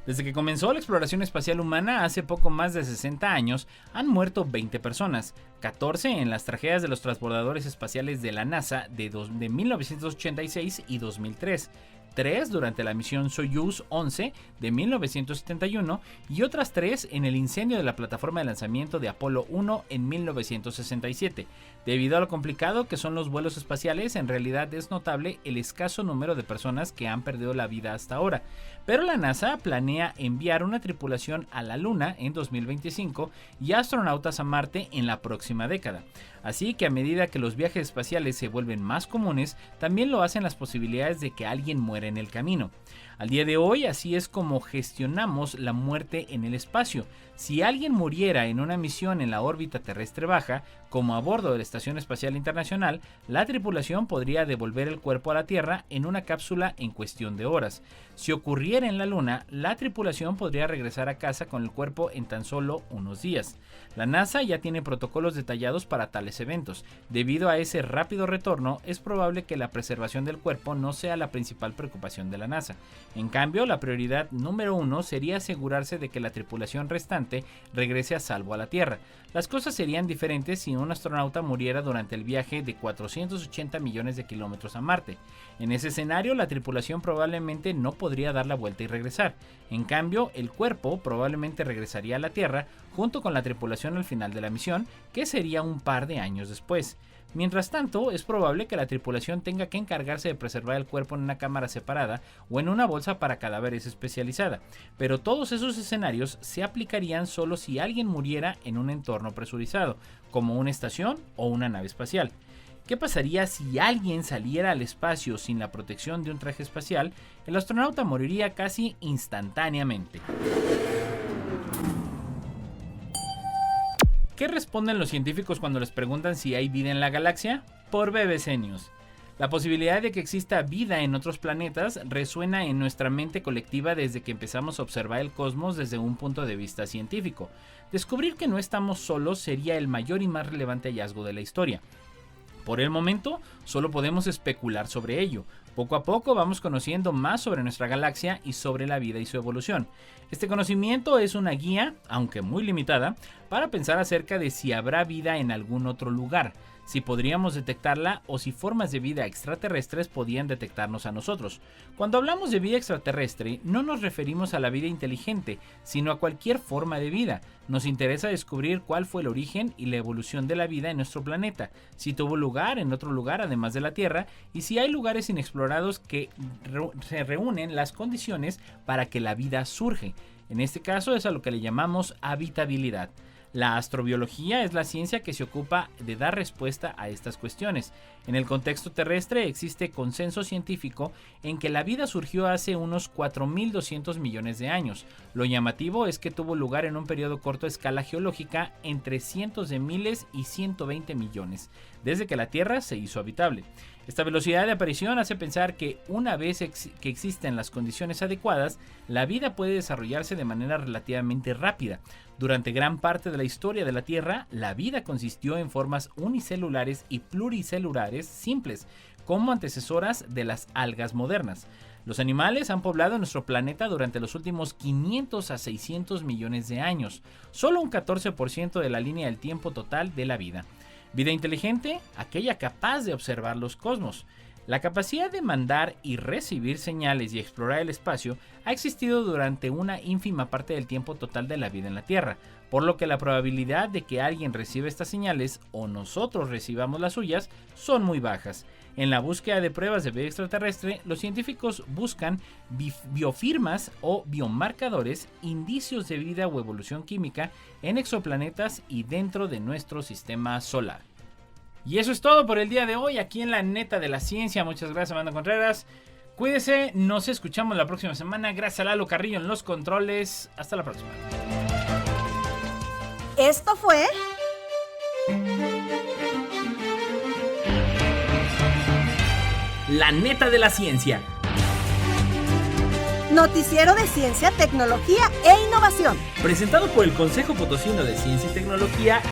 Desde que comenzó la exploración espacial humana hace poco más de 60 años, han muerto 20 personas, 14 en las tragedias de los transbordadores espaciales de la NASA de 1986 y 2003, 3 durante la misión Soyuz 11 de 1971 y otras 3 en el incendio de la plataforma de lanzamiento de Apolo 1 en 1967. Debido a lo complicado que son los vuelos espaciales, en realidad es notable el escaso número de personas que han perdido la vida hasta ahora. Pero la NASA planea enviar una tripulación a la Luna en 2025 y astronautas a Marte en la próxima década. Así que a medida que los viajes espaciales se vuelven más comunes, también lo hacen las posibilidades de que alguien muera en el camino. Al día de hoy, así es como gestionamos la muerte en el espacio. Si alguien muriera en una misión en la órbita terrestre baja, como a bordo de la Estación Espacial Internacional, la tripulación podría devolver el cuerpo a la Tierra en una cápsula en cuestión de horas. Si ocurriera en la Luna, la tripulación podría regresar a casa con el cuerpo en tan solo unos días. La NASA ya tiene protocolos detallados para tales eventos. Debido a ese rápido retorno, es probable que la preservación del cuerpo no sea la principal preocupación de la NASA. En cambio, la prioridad número 1 sería asegurarse de que la tripulación restante regrese a salvo a la Tierra. Las cosas serían diferentes si un astronauta muriera durante el viaje de 480 millones de kilómetros a Marte. En ese escenario, la tripulación probablemente no podría dar la vuelta y regresar. En cambio, el cuerpo probablemente regresaría a la Tierra junto con la tripulación al final de la misión, que sería un par de años después. Mientras tanto, es probable que la tripulación tenga que encargarse de preservar el cuerpo en una cámara separada o en una bolsa para cadáveres especializada, pero todos esos escenarios se aplicarían solo si alguien muriera en un entorno presurizado, como una estación o una nave espacial. ¿Qué pasaría si alguien saliera al espacio sin la protección de un traje espacial? El astronauta moriría casi instantáneamente. ¿Qué responden los científicos cuando les preguntan si hay vida en la galaxia? Por BBC News. La posibilidad de que exista vida en otros planetas resuena en nuestra mente colectiva desde que empezamos a observar el cosmos desde un punto de vista científico. Descubrir que no estamos solos sería el mayor y más relevante hallazgo de la historia. Por el momento, solo podemos especular sobre ello. Poco a poco vamos conociendo más sobre nuestra galaxia y sobre la vida y su evolución. Este conocimiento es una guía, aunque muy limitada, para pensar acerca de si habrá vida en algún otro lugar, si podríamos detectarla o si formas de vida extraterrestres podían detectarnos a nosotros. Cuando hablamos de vida extraterrestre, no nos referimos a la vida inteligente, sino a cualquier forma de vida. Nos interesa descubrir cuál fue el origen y la evolución de la vida en nuestro planeta, si tuvo lugar en otro lugar además de la Tierra, y si hay lugares inexplorados que se reúnen las condiciones para que la vida surge. En este caso es a lo que le llamamos habitabilidad. La astrobiología es la ciencia que se ocupa de dar respuesta a estas cuestiones. En el contexto terrestre existe consenso científico en que la vida surgió hace unos 4.200 millones de años. Lo llamativo es que tuvo lugar en un periodo corto a escala geológica entre cientos de miles y 120 millones, desde que la Tierra se hizo habitable. Esta velocidad de aparición hace pensar que una vez que existen las condiciones adecuadas, la vida puede desarrollarse de manera relativamente rápida. Durante gran parte de la historia de la Tierra, la vida consistió en formas unicelulares y pluricelulares simples, como antecesoras de las algas modernas. Los animales han poblado nuestro planeta durante los últimos 500 a 600 millones de años, solo un 14% de la línea del tiempo total de la vida. Vida inteligente, aquella capaz de observar los cosmos. La capacidad de mandar y recibir señales y explorar el espacio ha existido durante una ínfima parte del tiempo total de la vida en la Tierra, por lo que la probabilidad de que alguien reciba estas señales o nosotros recibamos las suyas son muy bajas. En la búsqueda de pruebas de vida extraterrestre, los científicos buscan biofirmas o biomarcadores, indicios de vida o evolución química en exoplanetas y dentro de nuestro sistema solar. Y eso es todo por el día de hoy aquí en La Neta de la Ciencia. Muchas gracias, Amanda Contreras. Cuídese, nos escuchamos la próxima semana. Gracias a Lalo Carrillo en los controles. Hasta la próxima. Esto fue La Neta de la Ciencia. Noticiero de Ciencia, Tecnología e Innovación. Presentado por el Consejo Potosino de Ciencia y Tecnología